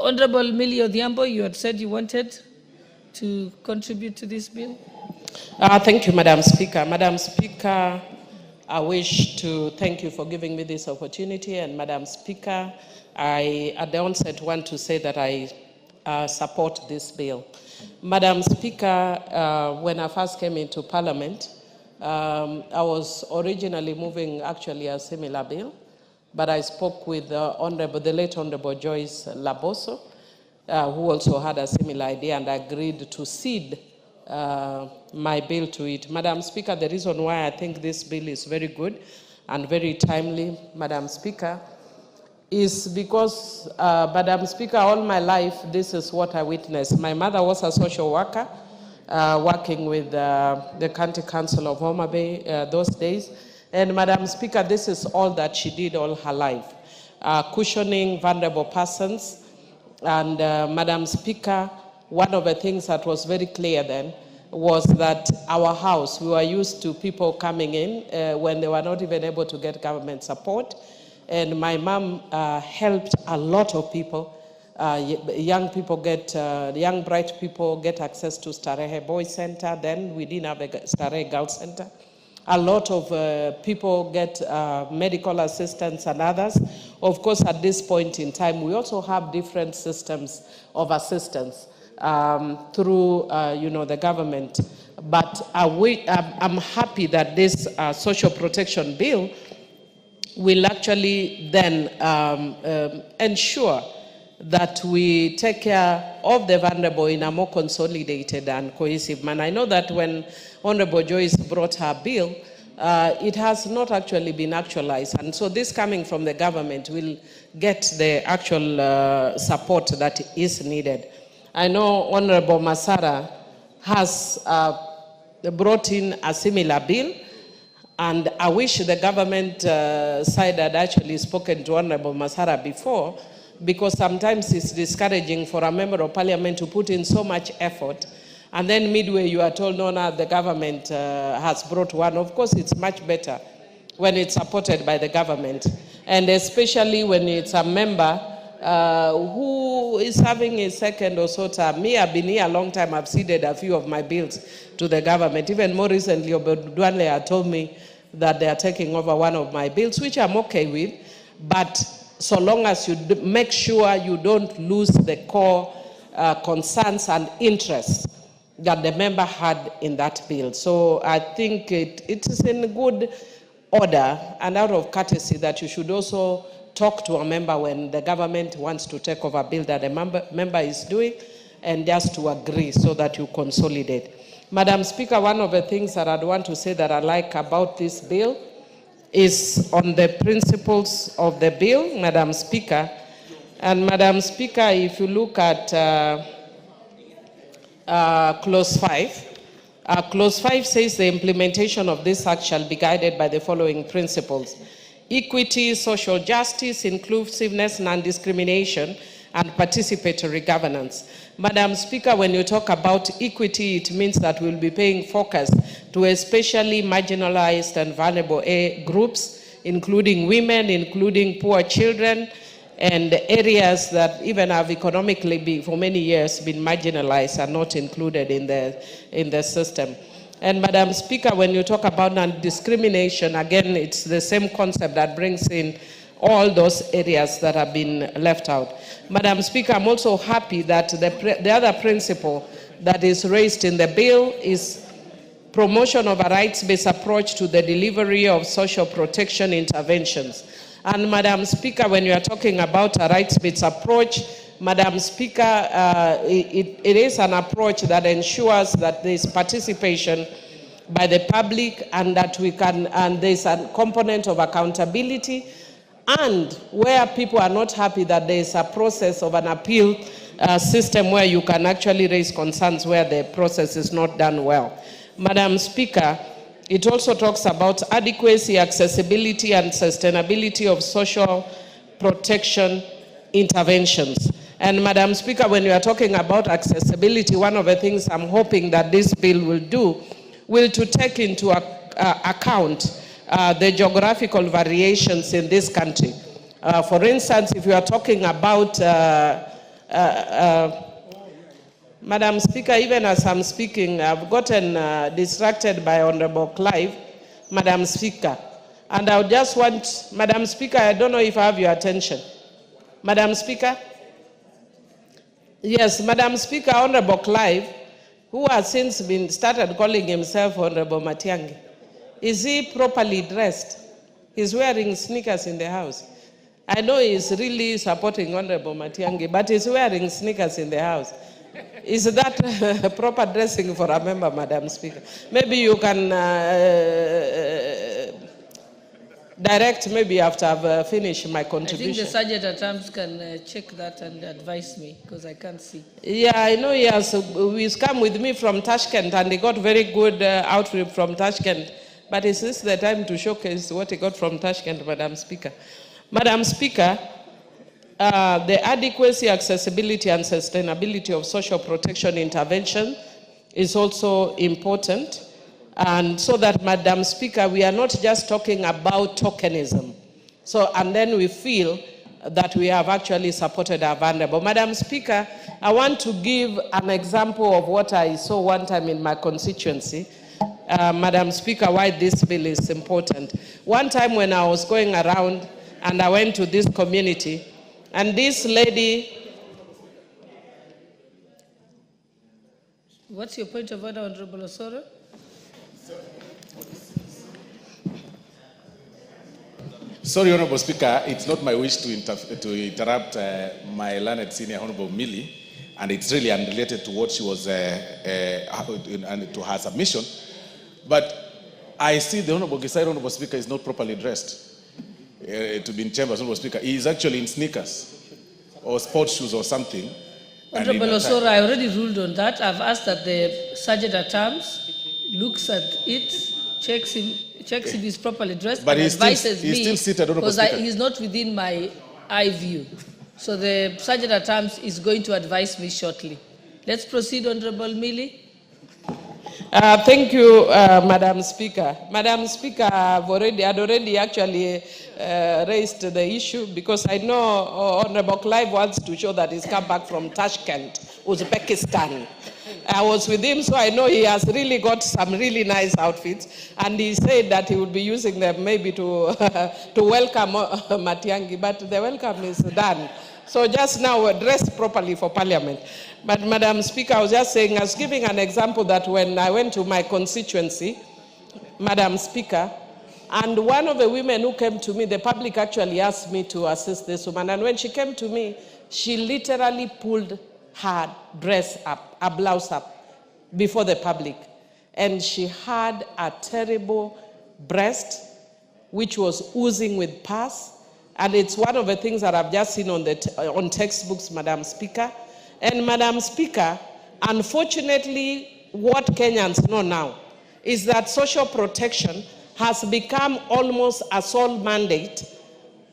Honorable Millie Odhiambo, you had said you wanted to contribute to this bill. Thank you, Madam Speaker. Madam Speaker, I wish to thank you for giving me this opportunity. And Madam Speaker, I, at the onset, want to say that I support this bill. Madam Speaker, when I first came into Parliament, I was originally moving actually a similar bill, but I spoke with the late Honorable Joyce Laboso, who also had a similar idea, and agreed to cede my bill to it. Madam Speaker, the reason why I think this bill is very good and very timely, Madam Speaker, is because, Madam Speaker, all my life, this is what I witnessed. My mother was a social worker, working with the County Council of Homa Bay those days. And Madam Speaker, this is all that she did all her life, cushioning vulnerable persons. And Madam Speaker, one of the things that was very clear then was that our house, we were used to people coming in when they were not even able to get government support. And my mom helped a lot of people. Young people get, young bright people get access to Starehe Boys Center. Then we didn't have a Starehe Girls Center. A lot of people get medical assistance and others. Of course, at this point in time, we also have different systems of assistance through, the government. But I'm happy that this social protection bill will actually then ensure that we take care of the vulnerable in a more consolidated and cohesive manner. I know that when Honorable Joyce brought her bill, it has not actually been actualized. And so this coming from the government will get the actual support that is needed. I know Honorable Masara has brought in a similar bill, and I wish the government side had actually spoken to Honorable Masara before, because sometimes it's discouraging for a member of parliament to put in so much effort, and then midway you are told, no, no, the government has brought one. Of course, it's much better when it's supported by the government, and especially when it's a member who is having a second or so term. Me, I've been here a long time. I've ceded a few of my bills to the government. Even more recently, Obedwanle told me that they are taking over one of my bills, which I'm okay with, but so long as you make sure you don't lose the core concerns and interests that the member had in that bill. So I think it is in good order and out of courtesy that you should also talk to a member when the government wants to take over a bill that a member is doing, and just to agree so that you consolidate. Madam Speaker, one of the things that I'd want to say that I like about this bill is on the principles of the bill, Madam Speaker. And Madam Speaker, if you look at clause 5, clause 5 says the implementation of this act shall be guided by the following principles: equity, social justice, inclusiveness, non-discrimination, and participatory governance. Madam Speaker, when you talk about equity, it means that we'll be paying focus to especially marginalized and vulnerable groups, including women, including poor children, and areas that even have economically for many years been marginalized and not included in the system. And Madam Speaker, when you talk about non-discrimination, again, it's the same concept that brings in all those areas that have been left out. Madam Speaker, I'm also happy that the other principle that is raised in the bill is promotion of a rights-based approach to the delivery of social protection interventions. And Madam Speaker, when you are talking about a rights-based approach, Madam Speaker, it is an approach that ensures that there is participation by the public, and that and there's a component of accountability, and where people are not happy, that there is a process of an appeal system where you can actually raise concerns where the process is not done well. Madam Speaker, it also talks about adequacy, accessibility, and sustainability of social protection interventions. And Madam Speaker, when you are talking about accessibility, one of the things I'm hoping that this bill will do will to take into account the geographical variations in this country. For instance, if you are talking about Madam Speaker, even as I'm speaking, I've gotten distracted by Honorable Clive, Madam Speaker. And I would just want, Madam Speaker, I don't know if I have your attention. Madam Speaker? Yes, Madam Speaker, Honorable Clive, who has since been started calling himself Honorable Matiang'I. Is he properly dressed? He's wearing sneakers in the house. I know he's really supporting Honorable Matiang'I, but he's wearing sneakers in the house. Is that proper dressing for a member, Madam Speaker? Maybe you can direct maybe after I've finished my contribution. I think the Sergeant at Arms can check that and advise me, because I can't see. Yeah, I know he has. He's come with me from Tashkent, and he got very good outfit from Tashkent. But is this the time to showcase what he got from Tashkent, Madam Speaker? Madam Speaker, the adequacy, accessibility, and sustainability of social protection intervention is also important. And so that, Madam Speaker, we are not just talking about tokenism. So, and then we feel that we have actually supported our vulnerable. Madam Speaker, I want to give an example of what I saw one time in my constituency. Madam Speaker, why this bill is important. One time when I was going around and I went to this community, and this lady... What's your point of order, Honorable Osoro? Sorry, Honorable Speaker, it's not my wish to interrupt my learned senior, Honorable Millie, and it's really unrelated to what she was, and to her submission. But I see the Honorable Gisai, Honorable Speaker, is not properly dressed to be in chambers, Honorable Speaker. He is actually in sneakers or sports shoes or something. Honorable Osoro, I already ruled on that. I've asked that the Sergeant at Arms looks at it, checks if he's properly dressed, but and advises me, still seated, because he's not within my eye view. So the Sergeant at Arms is going to advise me shortly. Let's proceed, Honorable Millie. Thank you, Madam Speaker. Madam Speaker, I'd already actually raised the issue, because I know Honorable Clive wants to show that he's come back from Tashkent, Uzbekistan. I was with him, so I know he has really got some really nice outfits, and he said that he would be using them maybe to to welcome Matiang'I, but the welcome is done. So just now, dress properly for Parliament. But Madam Speaker, I was just saying, I was giving an example that when I went to my constituency, Madam Speaker, and one of the women who came to me, the public actually asked me to assist this woman, and when she came to me, she literally pulled her dress up, her blouse up, before the public. And she had a terrible breast, which was oozing with pus. And it's one of the things that I've just seen on textbooks, Madam Speaker. And Madam Speaker, unfortunately, what Kenyans know now is that social protection has become almost a sole mandate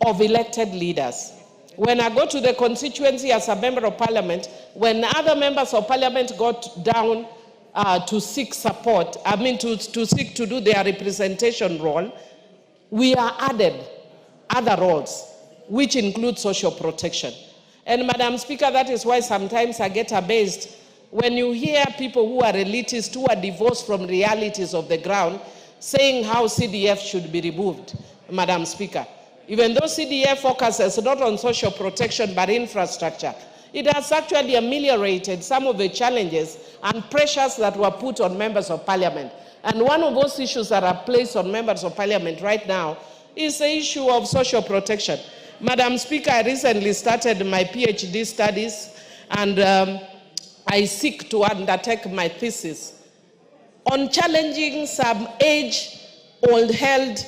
of elected leaders. When I go to the constituency as a member of Parliament, when other members of Parliament got down to seek support, to seek to do their representation role, we are added other roles, which include social protection. And Madam Speaker, that is why sometimes I get amazed when you hear people who are elitists, who are divorced from realities of the ground, saying how CDF should be removed, Madam Speaker. Even though CDF focuses not on social protection but infrastructure, it has actually ameliorated some of the challenges and pressures that were put on members of Parliament. And one of those issues that are placed on members of Parliament right now is the issue of social protection. Madam Speaker, I recently started my PhD studies, and I seek to undertake my thesis on challenging some age-old held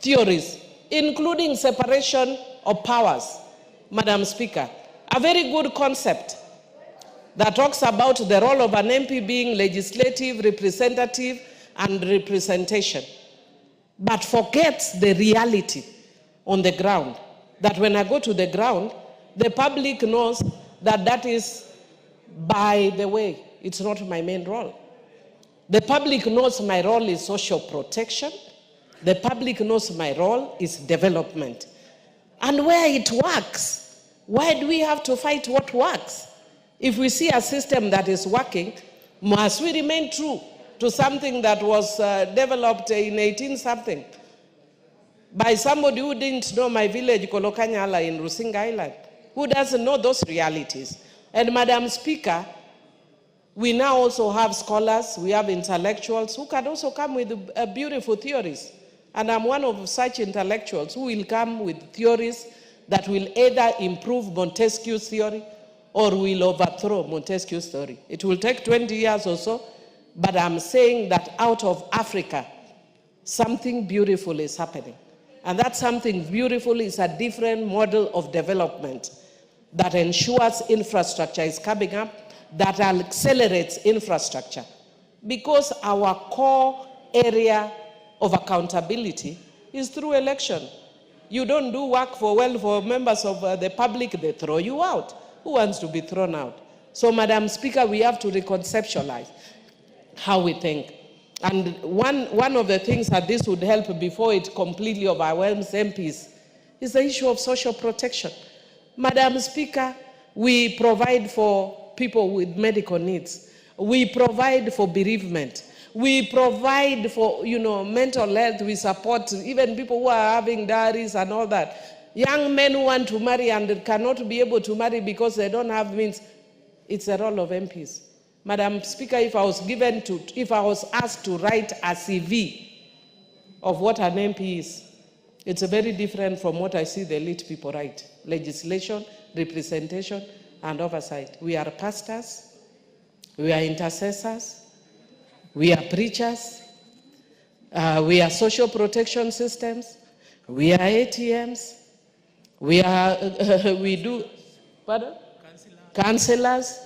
theories, including separation of powers. Madam Speaker, a very good concept that talks about the role of an MP being legislative, representative, and representation, but forgets the reality on the ground. That when I go to the ground, the public knows that that is, by the way, it's not my main role. The public knows my role is social protection. The public knows my role is development. And where it works, Why do we have to fight what works? If we see a system that is working, must we remain true to something that was developed in 18-something by somebody who didn't know my village, Kolokanyala in Rusinga Island, who doesn't know those realities? And Madam Speaker, we now also have scholars, we have intellectuals who can also come with beautiful theories. And I'm one of such intellectuals who will come with theories that will either improve Montesquieu's theory or will overthrow Montesquieu's theory. It will take 20 years or so, but I'm saying that out of Africa, something beautiful is happening. And that something beautiful is a different model of development that ensures infrastructure is coming up, that accelerates infrastructure. Because our core area of accountability is through election. You don't do work for members of the public, they throw you out. Who wants to be thrown out? So, Madam Speaker, we have to reconceptualize how we think. And one of the things that this would help before it completely overwhelms MPs is the issue of social protection. Madam Speaker, we provide for people with medical needs. We provide for bereavement. We provide for, mental health. We support even people who are having diaries and all that. Young men who want to marry and cannot be able to marry because they don't have means. It's the role of MPs. Madam Speaker, if I was asked to write a CV of what an MP is, it's very different from what I see the elite people write. Legislation, representation, and oversight. We are pastors, we are intercessors, we are preachers, we are social protection systems, we are ATMs, we do counselors.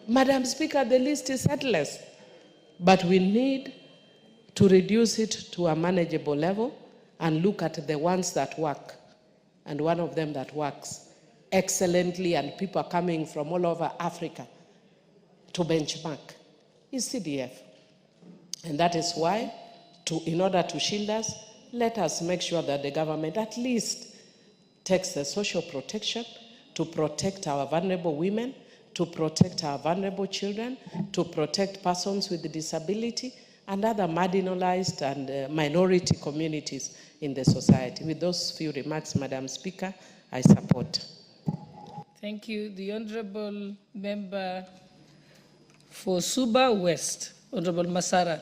Madam Speaker, the list is endless, but we need to reduce it to a manageable level and look at the ones that work. And one of them that works excellently, and people are coming from all over Africa to benchmark, is CDF. And that is why, in order to shield us, let us make sure that the government at least takes the social protection to protect our vulnerable women, to protect our vulnerable children, to protect persons with disability, and other marginalized and minority communities in the society. With those few remarks, Madam Speaker, I support. Thank you. The Honorable Member for Suba West, Honorable Masara.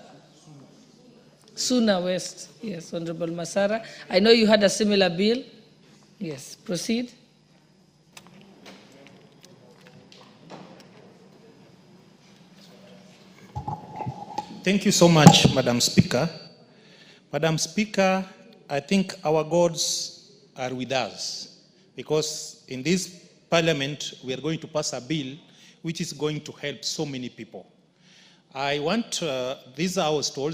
Suna West, yes, Honorable Masara. I know you had a similar bill. Yes, proceed. Thank you so much, Madam Speaker. Madam Speaker, I think our gods are with us, because in this Parliament, we are going to pass a bill which is going to help so many people. I want this House to also